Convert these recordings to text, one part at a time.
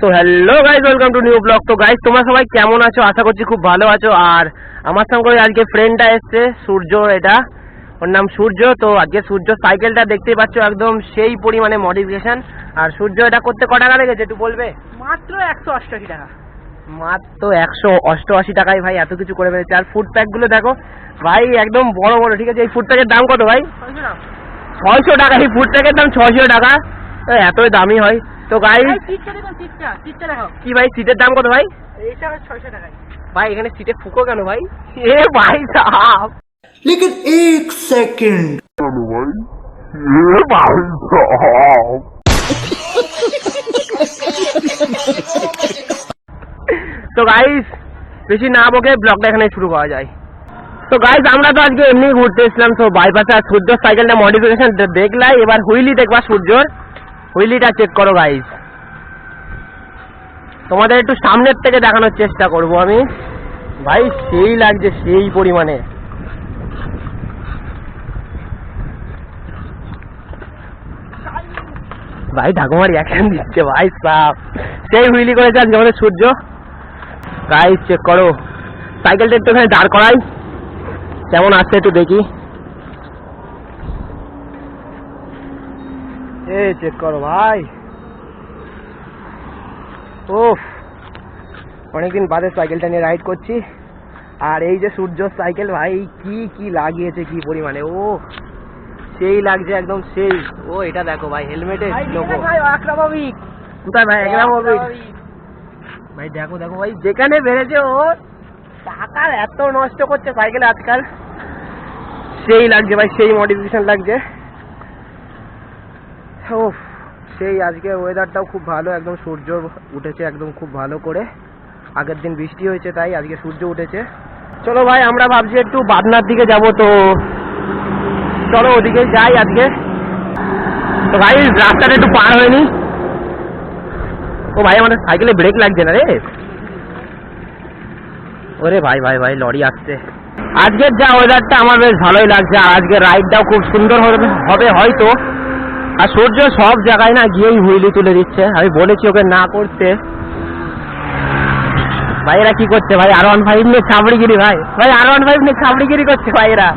তো hello guys, welcome to new blog. তো guys তোমরা সবাই কেমন আছো? আশা করছি খুব ভালো আছো। আর আমার সঙ্গে আজকে ফ্রেন্ডটা এসছে, সূর্য। এটা ওর নাম সূর্য। তো আজকে সূর্য সাইকেলটা দেখতেই পাচ্ছ, একদম সেই পরিমাণে মডিফিকেশন। আর সূর্য এটা করতে ক টাকা লেগেছে একটু বলবে? মাত্র 188 টাকা। মাত্র 188 টাকায় ভাই এত কিছু করে ফেলেছে। আর ফুড প্যাক গুলো দেখো ভাই, একদম বড় বড়। ঠিক আছে, এই ফুড প্যাকের দাম কত ভাই? 600 টাকা। এই ফুড প্যাকের দাম 600 টাকা। এতই দামি হয়। তো গাইজ কি ভাই, সিটের দাম কত ভাই? এটা 600 টাকা ভাই। এখানে সিটে ফুকো কেন ভাই? এ ভাই সাহাব, लेकिन एक सेकंड ভাই এ ভাই সাহাব। তো গাইস বেশি না বকে ব্লগটা এখানে শুরু করা যায়। তো গাইস আমরা তো আজকে এমনি ঘুরতে এসেছিলাম। তো বাইপাসে আর সূর্যর সাইকেলটা মডিফিকেশন দেখলাই। এবার হুইলি দেখবা সূর্যর। হুইলিটা চেক করো গাইস। তোমাদের একটু সামনের থেকে দেখানোর চেষ্টা করব আমি। ভাই সেই লাগছে, সেই পরিমাণে। ভাই ঠাকুমার অ্যাকশন দিচ্ছে ভাই সাপ। সেই হুইলি করেছে আজকে আমাদের সূর্য। গাইস চেক করো সাইকেলটা, একটু এখানে দাঁড় করাই, কেমন আসছে একটু দেখি। এ চেক করো ভাই। ওফ, অনেকদিন বাদে সাইকেলটা নিয়ে রাইড করছি। আর এই যে সূর্যর সাইকেল ভাই, কি কি লাগিয়েছে, কি পরিমাণে। ও সেই লাগছে একদম সেই। ও এটা দেখো ভাই, হেলমেটে লোগো। কোথায় ভাই? ভাই দেখো দেখো ভাই, যেখানে বেড়েছে ও টাকা এত নষ্ট করছে সাইকেলে আজকাল। সেই লাগছে ভাই, সেই মডিফিকেশন লাগছে। ও সেই। আজকে ওয়েদারটাও খুব ভালো, একদম সূর্য উঠেছে একদম খুব ভালো করে। আগের দিন বৃষ্টি হয়েছে, তাই আজকে সূর্য উঠেছে। চলো ভাই, আমরা ভাবছি একটু বাদনার দিকে যাব। তো চলো ওদিকে যাই আজকে। তো ভাই রাস্তাটা একটু পার হয়নি। ও ভাই আমাদের সাইকেলে ব্রেক লাগছে না রে। ওরে ভাই ভাই ভাই, লরি আসছে। আজকের যা ওয়েদারটা আমার বেশ ভালোই লাগছে। আর আজকে রাইডটাও খুব সুন্দর হবে হয়তো। আর সূর্য সব জায়গায় না গিয়েই হুইলি তুলে দিচ্ছে। আমি বলেছি ওকে না করতে। ভাই এরা কি করছে ভাই? R15 নিয়ে ছাবড়িগিরি ভাই। ভাই R15 নিয়ে ছাবড়িগিরি করছে ভাই এরা।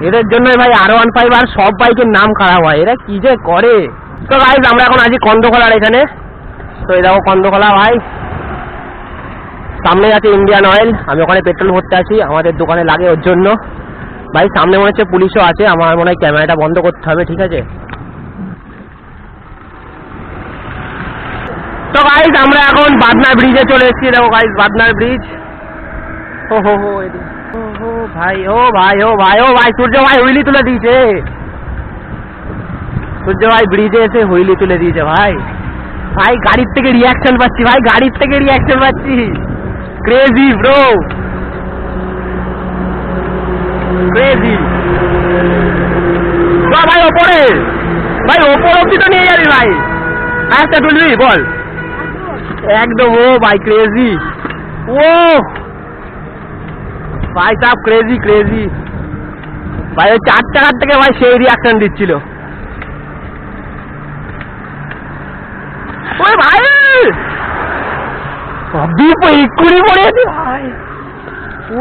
এদের জন্যই ভাই R15 আর সব বাইকের নাম খারাপ হয়। এরা কি যে করে। তো গাইস আমরা এখন আছি কন্দখলার এখানে। তো এই দেখো কন্দখলা ভাই, সামনে আছে ইন্ডিয়ান অয়েল। আমি ওখানে পেট্রোল ভরতে আছি, আমাদের দোকানে লাগে ওর জন্য। ভাই সামনে মনে হচ্ছে পুলিশও আছে। আমার মনে হয় ক্যামেরাটা বন্ধ করতে হবে। ঠিক আছে। তো গাইস আমরা এখন বাদনার ব্রিজে চলে এসেছি। দেখো গাইস বাদনার ব্রিজ। ও হো হো ও ভাই, ও ভাই, ও ভাই, ও ভাই সূর্য ভাই হুইলি তুলে দিয়েছে। সূর্য ভাই ব্রিজে এসে হুইলি তুলে দিয়েছে ভাই। ভাই গাড়ির থেকে রিয়াকশন পাচ্ছি ভাই, গাড়ির থেকে রিয়াকশন পাচ্ছি। Crazy bro, crazy. ভাই ওপরে, ভাই ওপর অব্দি তো নিয়ে যাবি ভাই। একটা তুলবি বল একদম। ও ভাই ক্রেজি। ও ভাই সাব ক্রেজি ক্রেজি ভাই। ওই 4 টাকার থেকে ভাই সেই রিয়াকশন দিচ্ছিল। ওই ভাই এক্ষুনি পড়ে যেত ভাই।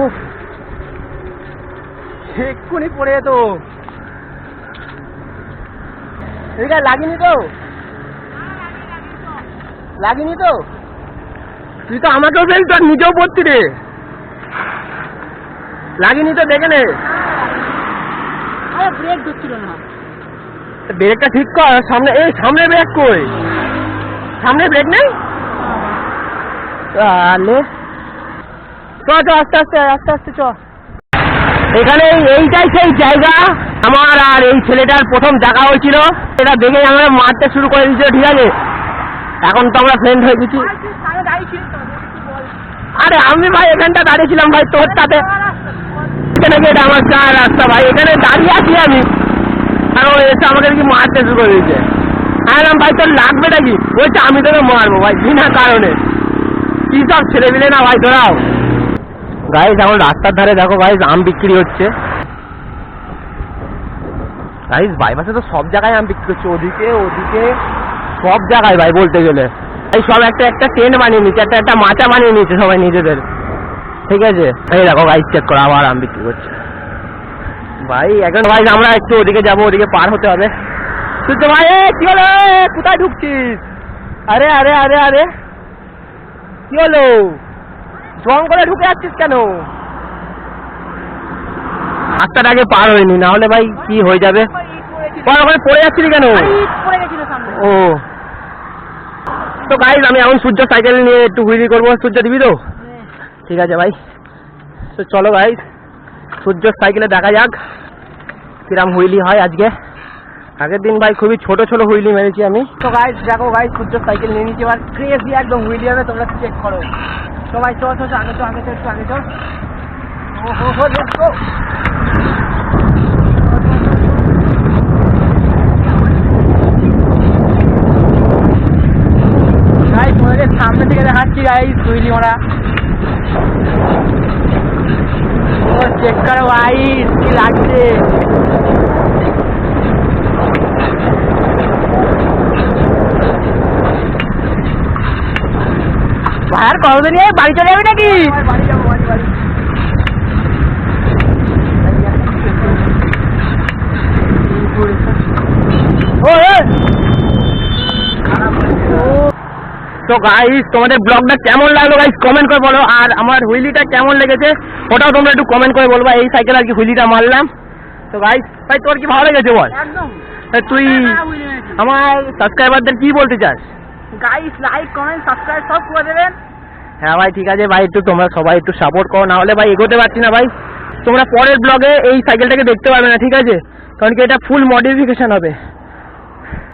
উফ, এক্ষুনি পড়ে যেত। এদিকে লাগিনি তো, লাগিনি তো। তুই তো আমাকেও ফেল, তোর নিজেও পড়তি রে। লাগিনি তো, দেখে নে। ব্রেক ধরছিল না। ব্রেকটা ঠিক কর। সামনে, এই সামনে ব্রেক কই? সামনে ব্রেক নেই। তাহলে চ চ, আস্তে আস্তে আস্তে আস্তে চ। এখানে এইটাই সেই জায়গা আমার আর এই ছেলেটার প্রথম দেখা হয়েছিল। এটা দেখেই আমরা মারতে শুরু করে দিয়েছিল। ঠিক আছে, এখন তো আমরা ফ্রেন্ড হয়ে গেছি। আরে আমি ভাই এখানটা দাঁড়িয়েছিলাম ভাই তোর সাথে। এখানে গিয়ে আমার চার রাস্তা ভাই, এখানে দাঁড়িয়ে আছি আমি। আর ও এসে আমাকে কি মারতে শুরু করে দিয়েছে। আরাম ভাই তোর লাগবে নাকি? বলছে আমি তোকে মারবো ভাই বিনা কারণে। কি সব ছেলে মিলে না ভাই তোরাও। গাইস এখন রাস্তার ধারে দেখো গাইস আম বিক্রি হচ্ছে। গাইস বাইপাসে তো সব জায়গায় আম বিক্রি করছে, ওদিকে ওদিকে সব জায়গায় ভাই বলতে গেলে এই সব একটা একটা টেন্ট বানিয়ে নিচ্ছে, একটা একটা মাচা বানিয়ে নিচ্ছে সবাই নিজেদের, ঠিক আছে। এই দেখো গাইস চেক করো, আবার আম বিক্রি করছে ভাই। এখন ভাই আমরা একটু ওদিকে যাবো, ওদিকে পার হতে হবে। সূর্য ভাই কি হলো, কোথায় ঢুকছিস? আরে আরে আরে আরে কি হলো, জঙ্গলে ঢুকে যাচ্ছিস কেন? রাস্তাটা আগে পার হয়নি, না হলে ভাই কি হয়ে যাবে। ওখানে পড়ে যাচ্ছিলি কেন? পড়ে গেছিল সামনে। ও তো গাইস আমি এখন সূর্য সাইকেল নিয়ে একটু হুইলি করবো। সূর্য দিবি তো? ঠিক আছে ভাই, তো চলো গাইস সূর্য সাইকেলে দেখা যাক কিরাম হুইলি হয় আজকে। আগের দিন ভাই খুবই ছোট ছোট হুইলি মেরেছি আমি। তো গাইস দেখো গাইস সূর্য সাইকেল নিয়ে নিচ্ছি, এবার ক্রেজি একদম হুইলি হবে, তোমরা চেক করো সবাই। চল চল আগে চল, আগে চল, একটু আগে চল। ও হো হো লেটস গো। গাইস তোমাদের সামনে থেকে দেখাচ্ছি গাইস হুইলি ওরা। ও চেক করো গাইস কি লাগছে। ভাই আর কতদিন বাড়ি চলে যাবি নাকি? বাড়ি যাবো, বাড়ি বাড়ি। তো গাইস তোমাদের ব্লগটা কেমন লাগলো গাইস কমেন্ট করে বলো, আর আমার হুইলিটা কেমন লেগেছে ওটাও তোমরা একটু কমেন্ট করে বলবা। এই সাইকেল আর কি হুইলিটা মারলাম। তো গাইস ভাই তোর কি ভালো লেগেছে বল? একদম। তুই আমার সাবস্ক্রাইবারদের কি বলতে চাস? গাইস লাইক কমেন্ট সাবস্ক্রাইব সব করে দেবেন। হ্যাঁ ভাই ঠিক আছে ভাই, একটু তোমরা সবাই একটু সাপোর্ট করো, না হলে ভাই এগোতে পারছি না ভাই। তোমরা পরের ব্লগে এই সাইকেলটাকে দেখতে পারবে না, ঠিক আছে, কারণ কি এটা ফুল মডিফিকেশন হবে।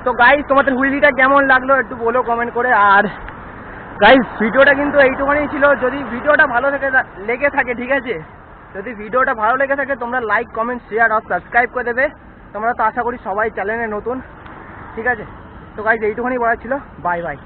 তো গাইস তোমাদের হুইলিটা কেমন লাগলো একটু বলো কমেন্ট করে। আর গাইস ভিডিওটা কিন্তু এইটুখানি ছিল। যদি ভিডিওটা ভালো লেগে থাকে, ঠিক আছে, যদি ভিডিওটা ভালো লেগে থাকে তোমরা লাইক কমেন্ট শেয়ার আর সাবস্ক্রাইব করে দেবে। তোমরা তো আশা করি সবাই চ্যানেলে নতুন, ঠিক আছে। তো গাইস এইটুখানি বলা ছিল, বাই বাই।